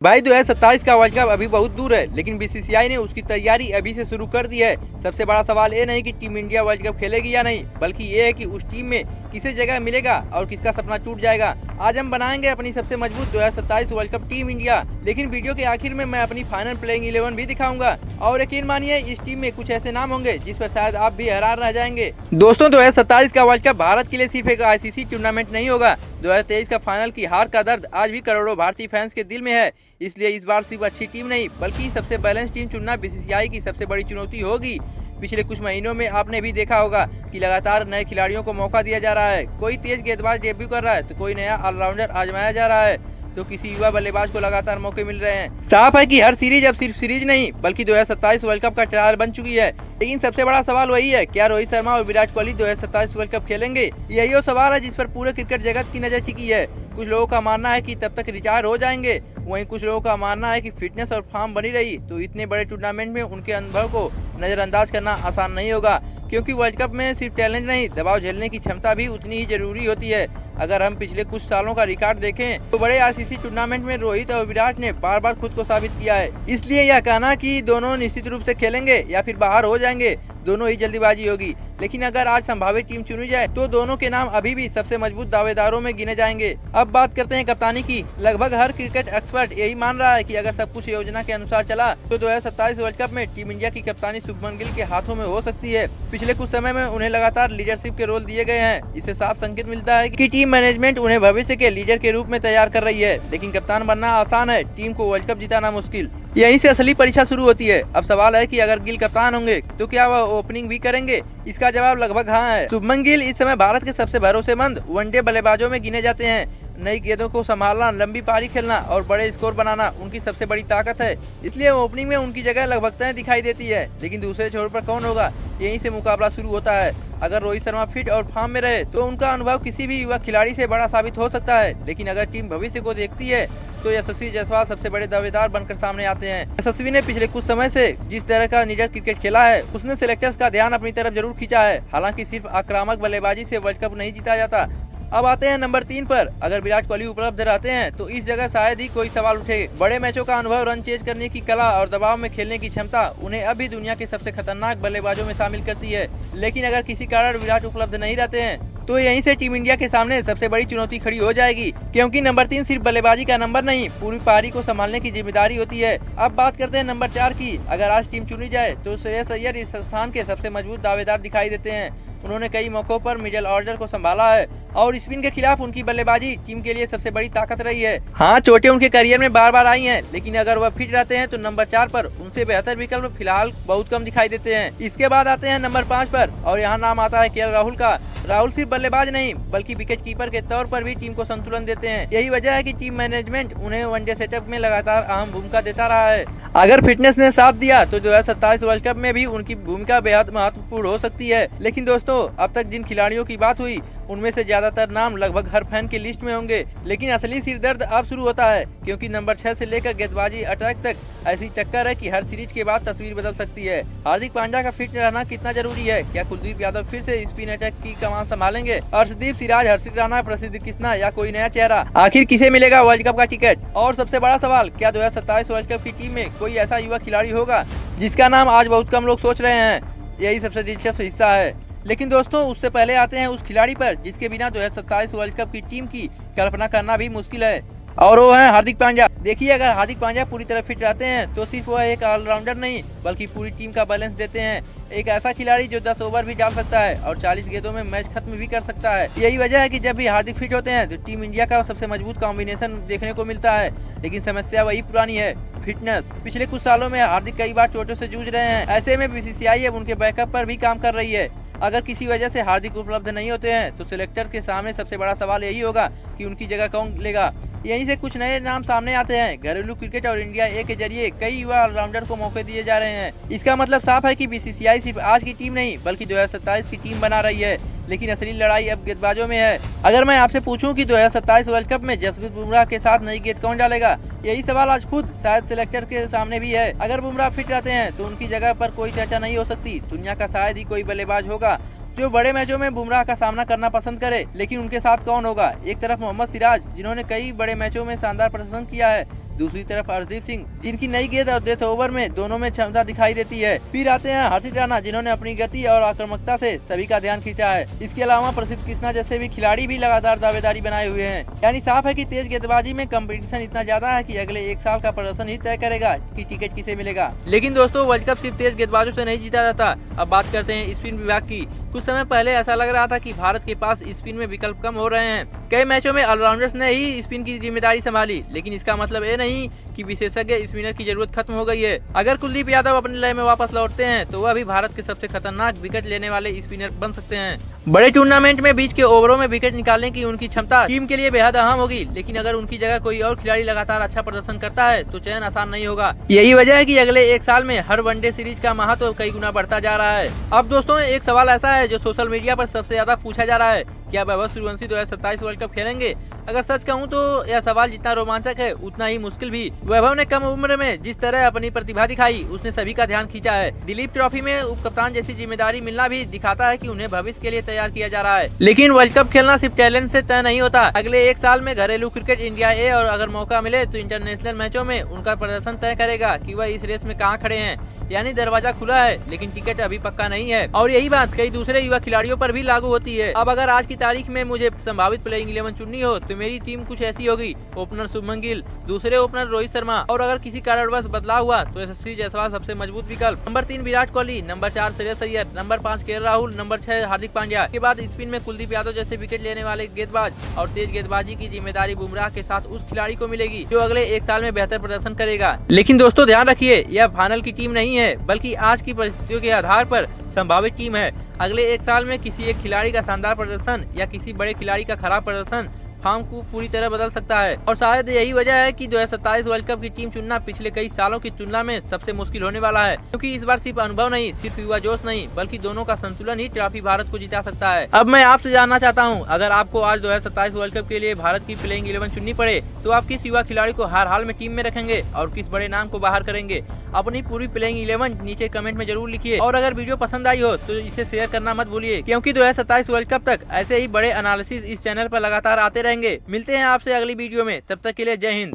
भाई 2027 का world cup अभी बहुत दूर है, लेकिन बीसीसीआई ने उसकी तैयारी अभी से शुरू कर दी है। सबसे बड़ा सवाल ये नहीं कि टीम इंडिया वर्ल्ड कप खेलेगी या नहीं, बल्कि ये है कि उस टीम में किसे जगह मिलेगा और किसका सपना टूट जाएगा। आज हम बनाएंगे अपनी सबसे मजबूत 2027 वर्ल्ड कप टीम इंडिया, लेकिन वीडियो के आखिर में मैं अपनी फाइनल प्लेइंग 11 भी दिखाऊंगा। और यकीन मानिए इस टीम में कुछ ऐसे नाम होंगे जिस पर शायद आप भी हैरान रह जाएंगे। दोस्तों 2027 का वर्ल्ड कप भारत के लिए सिर्फ एक आईसीसी टूर्नामेंट नहीं होगा। 2023 का फाइनल की हार का दर्द आज भी करोड़ों भारतीय फैंस के दिल में है। इसलिए इस बार सिर्फ अच्छी टीम नहीं बल्कि सबसे बैलेंस टीम चुनना बीसीसीआई की सबसे बड़ी चुनौती होगी। पिछले कुछ महीनों में आपने भी देखा होगा कि लगातार नए खिलाड़ियों को मौका दिया जा रहा है। कोई तेज गेंदबाज डेब्यू कर रहा है तो कोई नया ऑलराउंडर आजमाया जा रहा है, तो किसी युवा बल्लेबाज को लगातार मौके मिल रहे हैं। साफ है कि हर सीरीज अब सिर्फ सीरीज नहीं बल्कि 2027 वर्ल्ड कप का ट्रायल बन चुकी है। लेकिन सबसे बड़ा सवाल वही है, क्या रोहित शर्मा और विराट कोहली 2027 वर्ल्ड कप खेलेंगे? यही वो सवाल है जिस पर पूरे क्रिकेट जगत की नजर टिकी है। कुछ लोगों का मानना है कि तब तक रिटायर हो जाएंगे, वहीं कुछ लोगों का मानना है कि फिटनेस और फॉर्म बनी रही तो इतने बड़े टूर्नामेंट में उनके अनुभव को नजरअंदाज करना आसान नहीं होगा। क्योंकि वर्ल्ड कप में सिर्फ टैलेंट नहीं, दबाव झेलने की क्षमता भी उतनी ही जरूरी होती है। अगर हम पिछले कुछ सालों का रिकॉर्ड देखें तो बड़े आईसीसी टूर्नामेंट में रोहित और विराट ने बार बार खुद को साबित किया है। इसलिए यह कहना कि दोनों निश्चित रूप से खेलेंगे या फिर बाहर हो जाएंगे, दोनों ही जल्दीबाजी होगी। लेकिन अगर आज संभावित टीम चुनी जाए तो दोनों के नाम अभी भी सबसे मजबूत दावेदारों में गिने जाएंगे। अब बात करते हैं कप्तानी की। लगभग हर क्रिकेट एक्सपर्ट यही मान रहा है कि अगर सब कुछ योजना के अनुसार चला तो 2027 वर्ल्ड कप में टीम इंडिया की कप्तानी शुभमन गिल के हाथों में हो सकती है। पिछले कुछ समय में उन्हें लगातार लीडरशिप के रोल दिए गए हैं। इससे साफ संकेत मिलता है कि टीम मैनेजमेंट उन्हें भविष्य के लीडर के रूप में तैयार कर रही है। लेकिन कप्तान बनना आसान है, टीम को वर्ल्ड कप जिताना मुश्किल। यहीं से असली परीक्षा शुरू होती है। अब सवाल है कि अगर गिल कप्तान होंगे तो क्या वह ओपनिंग भी करेंगे? इसका जवाब लगभग हाँ है। शुभमन गिल इस समय भारत के सबसे भरोसेमंद वनडे बल्लेबाजों में गिने जाते हैं। नई गेंदों को संभालना, लंबी पारी खेलना और बड़े स्कोर बनाना उनकी सबसे बड़ी ताकत है। इसलिए ओपनिंग में उनकी जगह लगभग तय दिखाई देती है। लेकिन दूसरे छोर पर कौन होगा, यहीं से मुकाबला शुरू होता है। अगर रोहित शर्मा फिट और फॉर्म में रहे तो उनका अनुभव किसी भी युवा खिलाड़ी से बड़ा साबित हो सकता है। लेकिन अगर टीम भविष्य को देखती है तो यशस्वी जायसवाल सबसे बड़े दावेदार बनकर सामने आते हैं। यशस्वी ने पिछले कुछ समय से जिस तरह का निडर क्रिकेट खेला है उसने सिलेक्टर्स का ध्यान अपनी तरफ जरूर खींचा है। हालांकि सिर्फ आक्रामक बल्लेबाजी से वर्ल्ड कप नहीं जीता जाता। अब आते हैं नंबर 3 पर। अगर विराट कोहली उपलब्ध रहते हैं तो इस जगह शायद ही कोई सवाल उठे। बड़े मैचों का अनुभव, रन चेज करने की कला और दबाव में खेलने की क्षमता उन्हें अब भी दुनिया के सबसे खतरनाक बल्लेबाजों में शामिल करती है। लेकिन अगर किसी कारण विराट उपलब्ध नहीं रहते हैं तो यहीं से टीम इंडिया के सामने सबसे बड़ी चुनौती खड़ी हो जाएगी। क्योंकि नंबर 3 सिर्फ बल्लेबाजी का नंबर नहीं, पूरी पारी को संभालने की जिम्मेदारी होती है। अब बात करते हैं नंबर 4 की। अगर आज टीम चुनी जाए तो श्रेयस अय्यर इस स्थान के सबसे मजबूत दावेदार दिखाई देते हैं। उन्होंने कई मौकों पर मिडिल ऑर्डर को संभाला है और स्पिन के खिलाफ उनकी बल्लेबाजी टीम के लिए सबसे बड़ी ताकत रही है। हाँ, चोटें उनके करियर में बार बार आई हैं, लेकिन अगर वह फिट रहते हैं तो नंबर 4 पर उनसे बेहतर विकल्प फिलहाल बहुत कम दिखाई देते हैं। इसके बाद आते हैं नंबर 5 पर और यहाँ नाम आता है केएल राहुल का। राहुल सिर्फ बल्लेबाज नहीं बल्कि विकेट कीपर के तौर पर भी टीम को संतुलन देते हैं। यही वजह है कि टीम मैनेजमेंट उन्हें वनडे सेटअप में लगातार अहम भूमिका देता रहा है। अगर फिटनेस ने साथ दिया तो 2027 वर्ल्ड कप में भी उनकी भूमिका बेहद महत्वपूर्ण हो सकती है। लेकिन दोस्तों, अब तक जिन खिलाड़ियों की बात हुई उनमें से ज्यादातर नाम लगभग हर फैन की लिस्ट में होंगे। लेकिन असली सिरदर्द अब शुरू होता है, क्योंकि नंबर 6 से लेकर गेंदबाजी अटैक तक ऐसी टक्कर है कि हर सीरीज के बाद तस्वीर बदल सकती है। हार्दिक पांड्या का फिट रहना कितना जरूरी है? क्या कुलदीप यादव फिर से स्पिन अटैक की कमान संभालेंगे? अर्शदीप सिराज, हर्षित राणा, प्रसिद्ध कृष्णा या कोई नया चेहरा? आखिर किसे मिलेगा वर्ल्ड कप का टिकट? और सबसे बड़ा सवाल, क्या 2027 वर्ल्ड कप की टीम में कोई ऐसा युवा खिलाड़ी होगा जिसका नाम आज बहुत कम लोग सोच रहे हैं? यही सबसे दिलचस्प हिस्सा है। लेकिन दोस्तों, उससे पहले आते हैं उस खिलाड़ी पर जिसके बिना 2027 वर्ल्ड कप की टीम की कल्पना करना भी मुश्किल है, और वो है हार्दिक पांड्या। देखिए, अगर हार्दिक पांड्या पूरी तरह फिट रहते हैं तो सिर्फ वह एक ऑलराउंडर नहीं बल्कि पूरी टीम का बैलेंस देते हैं। एक ऐसा खिलाड़ी जो 10 ओवर भी डाल सकता है और 40 गेंदों में मैच खत्म भी कर सकता है। यही वजह है कि जब भी हार्दिक फिट होते हैं तो टीम इंडिया का सबसे मजबूत कॉम्बिनेशन देखने को मिलता है। लेकिन समस्या वही पुरानी है, फिटनेस। पिछले कुछ सालों में हार्दिक कई बार चोटों से जूझ रहे हैं। ऐसे में बीसीसीआई अब उनके बैकअप पर भी काम कर रही है। अगर किसी वजह से हार्दिक उपलब्ध नहीं होते हैं तो सिलेक्टर के सामने सबसे बड़ा सवाल यही होगा कि उनकी जगह कौन लेगा। यहीं से कुछ नए नाम सामने आते हैं। घरेलू क्रिकेट और इंडिया ए के जरिए कई युवा ऑलराउंडर को मौके दिए जा रहे हैं। इसका मतलब साफ है कि बीसीसीआई सिर्फ आज की टीम नहीं बल्कि 2027 की टीम बना रही है। लेकिन असली लड़ाई अब गेंदबाजों में है। अगर मैं आपसे पूछूं कि 2027 वर्ल्ड कप में जसप्रीत बुमराह के साथ नई गेंद कौन डालेगा, यही सवाल आज खुद शायद सिलेक्टर के सामने भी है। अगर बुमराह फिट रहते हैं तो उनकी जगह पर कोई चर्चा नहीं हो सकती। दुनिया का शायद ही कोई बल्लेबाज होगा जो बड़े मैचों में बुमराह का सामना करना पसंद करे। लेकिन उनके साथ कौन होगा? एक तरफ मोहम्मद सिराज, जिन्होंने कई बड़े मैचों में शानदार प्रदर्शन किया है, दूसरी तरफ अर्शदीप सिंह, इनकी नई गेंद और डेथ ओवर में दोनों में क्षमता दिखाई देती है। फिर आते हैं हर्षित राणा, जिन्होंने अपनी गति और आक्रामकता से सभी का ध्यान खींचा है। इसके अलावा प्रसिद्ध कृष्णा जैसे भी खिलाड़ी भी लगातार दावेदारी बनाए हुए हैं। यानी साफ है कि तेज गेंदबाजी में कंपटीशन इतना ज्यादा है कि अगले एक साल का प्रदर्शन ही तय करेगा कि टिकट किसे मिलेगा। लेकिन दोस्तों, वर्ल्ड कप सिर्फ तेज गेंदबाजों से नहीं जीता जाता। अब बात करते हैं स्पिन विभाग की। कुछ समय पहले ऐसा लग रहा था कि भारत के पास स्पिन में विकल्प कम हो रहे हैं। कई मैचों में ऑलराउंडर्स ने ही स्पिन की जिम्मेदारी संभाली, लेकिन इसका मतलब ये नहीं कि विशेषज्ञ स्पिनर की जरूरत खत्म हो गई है। अगर कुलदीप यादव अपने लय में वापस लौटते हैं तो वह भी भारत के सबसे खतरनाक विकेट लेने वाले स्पिनर बन सकते हैं। बड़े टूर्नामेंट में बीच के ओवरों में विकेट निकालने की उनकी क्षमता टीम के लिए बेहद अहम होगी, लेकिन अगर उनकी जगह कोई और खिलाड़ी लगातार अच्छा प्रदर्शन करता है तो चयन आसान नहीं होगा। यही वजह है कि अगले एक साल में हर वनडे सीरीज का महत्व कई गुना बढ़ता जा रहा है। अब दोस्तों, एक सवाल ऐसा है जो सोशल मीडिया पर सबसे ज्यादा पूछा जा रहा है, क्या वैभव सूर्यवंशी 2027 वर्ल्ड कप खेलेंगे? अगर सच कहूं तो यह सवाल जितना रोमांचक है उतना ही मुश्किल भी। वैभव ने कम उम्र में जिस तरह अपनी प्रतिभा दिखाई, उसने सभी का ध्यान खींचा है। दिलीप ट्रॉफी में उप कप्तान जैसी जिम्मेदारी मिलना भी दिखाता है कि उन्हें भविष्य के लिए तैयार किया जा रहा है। लेकिन वर्ल्ड कप खेलना सिर्फ टैलेंट से तय नहीं होता। अगले एक साल में घरेलू क्रिकेट इंडिया ए और अगर मौका मिले तो इंटरनेशनल मैचों में उनका प्रदर्शन तय करेगा कि वह इस रेस में कहां खड़े हैं। यानी दरवाजा खुला है, लेकिन टिकट अभी पक्का नहीं है। और यही बात कई दूसरे युवा खिलाड़ियों पर भी लागू होती है। अब अगर आज की तारीख में मुझे संभावित प्लेइंग 11 चुननी हो तो मेरी टीम कुछ ऐसी होगी। ओपनर शुभमन गिल, दूसरे ओपनर रोहित शर्मा, और अगर किसी कारणवश बदलाव हुआ तो यशस्वी जायसवाल सबसे मजबूत विकल्प। Number 3 Virat Kohli, number 4 Shreyas Iyer, number 5 KL Rahul, number 6 Hardik Pandya. के बाद स्पिन में कुलदीप यादव जैसे विकेट लेने वाले गेंदबाज, और तेज गेंदबाजी की जिम्मेदारी बुमराह के साथ उस खिलाड़ी को मिलेगी जो अगले एक साल में बेहतर प्रदर्शन करेगा। लेकिन दोस्तों, ध्यान रखिए, यह फाइनल की टीम नहीं है, बल्कि आज की परिस्थितियों के आधार पर संभावित टीम है। अगले एक साल में किसी एक खिलाड़ी का शानदार प्रदर्शन या किसी बड़े खिलाड़ी का खराब प्रदर्शन फॉर्म को पूरी तरह बदल सकता है। और शायद यही वजह है कि 2027 वर्ल्ड कप की टीम चुनना पिछले कई सालों की तुलना में सबसे मुश्किल होने वाला है, क्योंकि इस बार सिर्फ अनुभव नहीं, सिर्फ युवा जोश नहीं, बल्कि दोनों का संतुलन ही ट्रॉफी भारत को जिता सकता है। अब मैं आपसे जानना चाहता हूं, अगर आपको आज 2027 वर्ल्ड कप के लिए भारत की प्लेइंग 11 चुननी पड़े तो आप किस युवा खिलाड़ी को हर हाल में टीम में रखेंगे और किस बड़े नाम को बाहर करेंगे? अपनी पूरी प्लेइंग 11 नीचे कमेंट में जरूर लिखिए। और अगर वीडियो पसंद आई हो तो इसे शेयर करना मत भूलिए, क्योंकि 2027 वर्ल्ड कप तक ऐसे ही बड़े एनालिसिस इस चैनल पर लगातार आते रहेंगे। मिलते हैं आपसे अगली वीडियो में, तब तक के लिए जय हिंद।